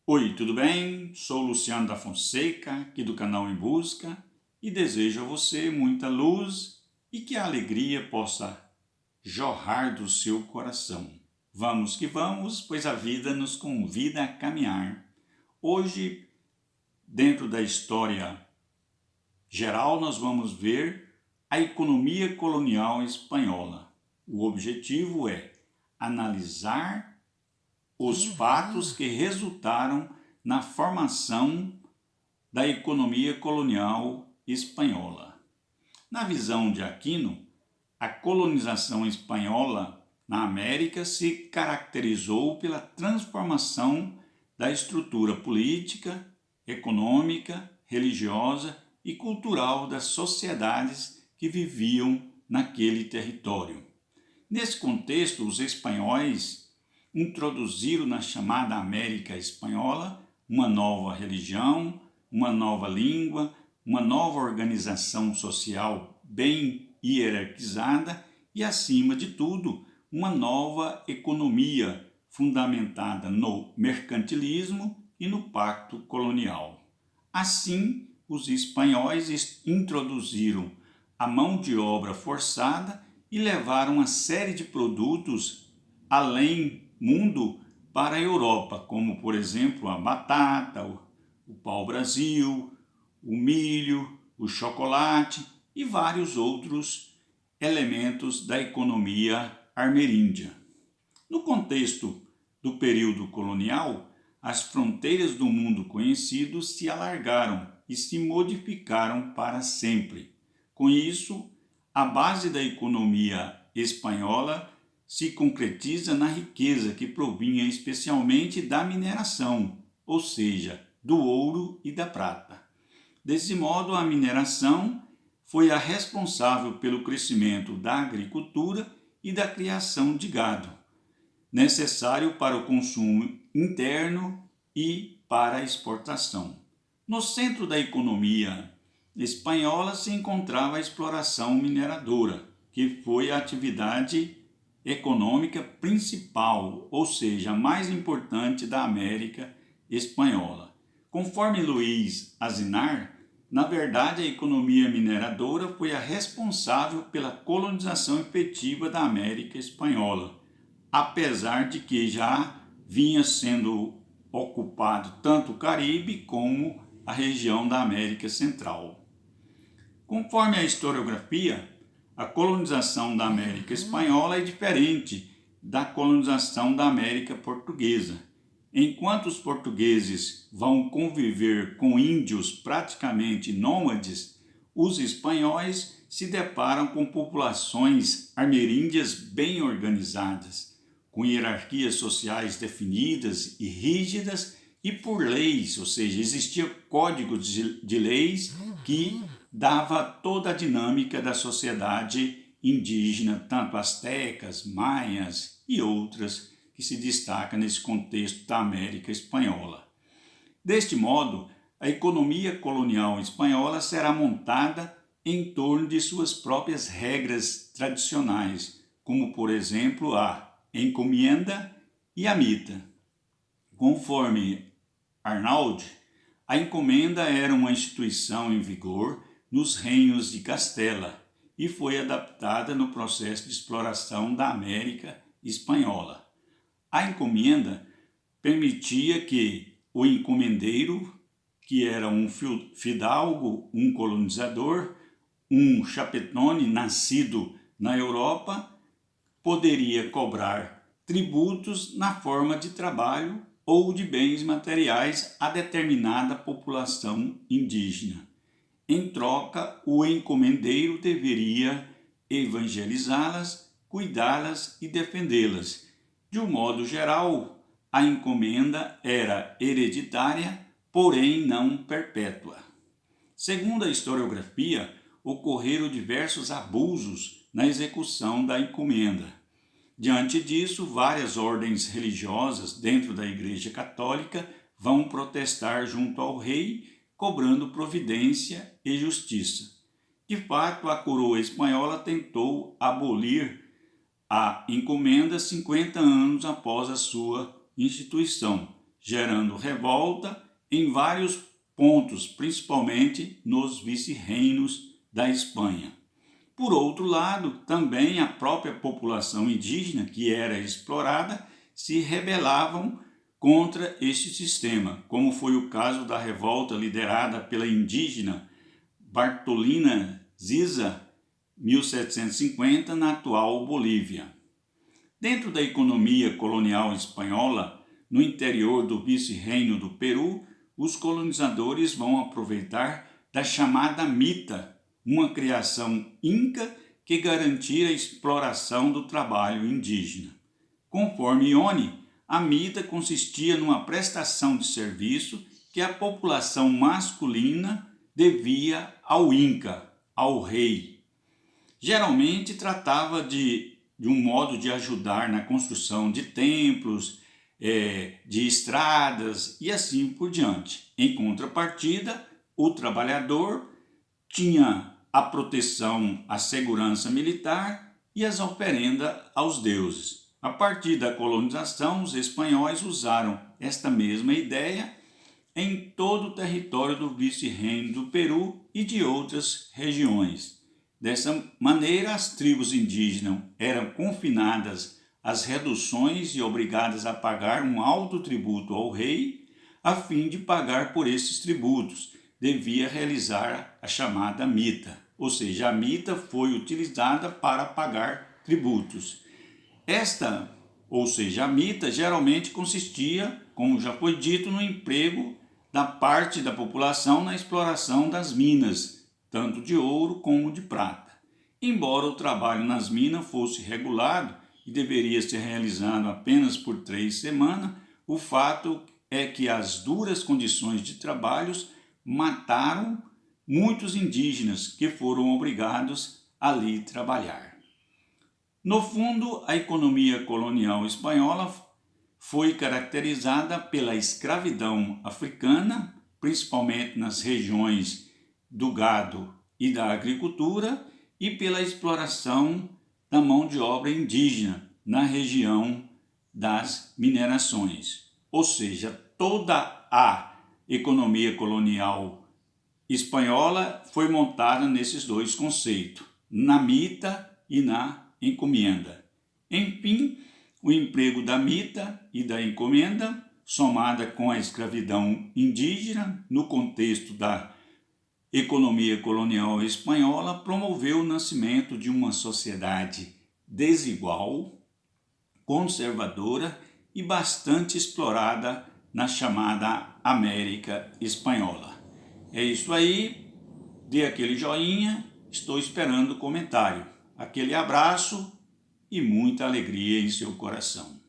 Oi, tudo bem? Sou Luciano da Fonseca, aqui do canal Em Busca, e desejo a você muita luz e que a alegria possa jorrar do seu coração. Vamos que vamos, pois a vida nos convida a caminhar. Hoje, dentro da história geral, nós vamos ver a economia colonial espanhola. O objetivo é analisar os fatos que resultaram na formação da economia colonial espanhola. Na visão de Aquino, a colonização espanhola na América se caracterizou pela transformação da estrutura política, econômica, religiosa e cultural das sociedades que viviam naquele território. Nesse contexto, os espanhóis introduziram na chamada América Espanhola uma nova religião, uma nova língua, uma nova organização social bem hierarquizada e, acima de tudo, uma nova economia fundamentada no mercantilismo e no pacto colonial. Assim, os espanhóis introduziram a mão de obra forçada e levaram uma série de produtos além mundo para a Europa, como por exemplo a batata, o pau-brasil, o milho, o chocolate e vários outros elementos da economia ameríndia. No contexto do período colonial, as fronteiras do mundo conhecido se alargaram e se modificaram para sempre. Com isso, a base da economia espanhola se concretiza na riqueza que provinha especialmente da mineração, ou seja, do ouro e da prata. Desse modo, a mineração foi a responsável pelo crescimento da agricultura e da criação de gado, necessário para o consumo interno e para a exportação. No centro da economia espanhola se encontrava a exploração mineradora, que foi a atividade econômica principal, ou seja, a mais importante da América Espanhola. Conforme Luiz Azinar, na verdade a economia mineradora foi a responsável pela colonização efetiva da América Espanhola, apesar de que já vinha sendo ocupado tanto o Caribe como a região da América Central. Conforme a historiografia, a colonização da América Espanhola é diferente da colonização da América Portuguesa. Enquanto os portugueses vão conviver com índios praticamente nômades, os espanhóis se deparam com populações ameríndias bem organizadas, com hierarquias sociais definidas e rígidas e por leis, ou seja, existia código de leis que dava toda a dinâmica da sociedade indígena, tanto astecas, maias e outras que se destacam nesse contexto da América Espanhola. Deste modo, a economia colonial espanhola será montada em torno de suas próprias regras tradicionais, como por exemplo a encomienda e a mita. Conforme Arnauld, a encomenda era uma instituição em vigor nos reinos de Castela e foi adaptada no processo de exploração da América Espanhola. A encomenda permitia que o encomendeiro, que era um fidalgo, um colonizador, um chapetone nascido na Europa, poderia cobrar tributos na forma de trabalho ou de bens materiais a determinada população indígena. Em troca, o encomendeiro deveria evangelizá-las, cuidá-las e defendê-las. De um modo geral, a encomenda era hereditária, porém não perpétua. Segundo a historiografia, ocorreram diversos abusos na execução da encomenda. Diante disso, várias ordens religiosas dentro da Igreja Católica vão protestar junto ao rei, cobrando providência e justiça. De fato, a coroa espanhola tentou abolir a encomenda 50 anos após a sua instituição, gerando revolta em vários pontos, principalmente nos vice-reinos da Espanha. Por outro lado, também a própria população indígena, que era explorada, se rebelavam contra este sistema, como foi o caso da revolta liderada pela indígena Bartolina Ziza, 1750, na atual Bolívia. Dentro da economia colonial espanhola, no interior do vice-reino do Peru, os colonizadores vão aproveitar da chamada mita, uma criação inca que garantia a exploração do trabalho indígena. Conforme Ione, a mita consistia numa prestação de serviço que a população masculina devia ao inca, ao rei. Geralmente tratava de um modo de ajudar na construção de templos, de estradas e assim por diante. Em contrapartida, o trabalhador tinha a proteção, a segurança militar e as oferendas aos deuses. A partir da colonização, os espanhóis usaram esta mesma ideia em todo o território do vice-reino do Peru e de outras regiões. Dessa maneira, as tribos indígenas eram confinadas às reduções e obrigadas a pagar um alto tributo ao rei, a fim de pagar por esses tributos. Devia realizar a chamada mita, ou seja, a mita foi utilizada para pagar tributos. A mita geralmente consistia, como já foi dito, no emprego da parte da população na exploração das minas, tanto de ouro como de prata. Embora o trabalho nas minas fosse regulado e deveria ser realizado apenas por 3 semanas, o fato é que as duras condições de trabalhos mataram muitos indígenas que foram obrigados a ali trabalhar. No fundo, a economia colonial espanhola foi caracterizada pela escravidão africana, principalmente nas regiões do gado e da agricultura, e pela exploração da mão de obra indígena na região das minerações. Ou seja, toda a economia colonial espanhola foi montada nesses dois conceitos, na mita e na encomenda. Enfim, o emprego da mita e da encomenda, somada com a escravidão indígena, no contexto da economia colonial espanhola, promoveu o nascimento de uma sociedade desigual, conservadora e bastante explorada na chamada América Espanhola. É isso aí, dê aquele joinha, estou esperando o comentário. Aquele abraço e muita alegria em seu coração.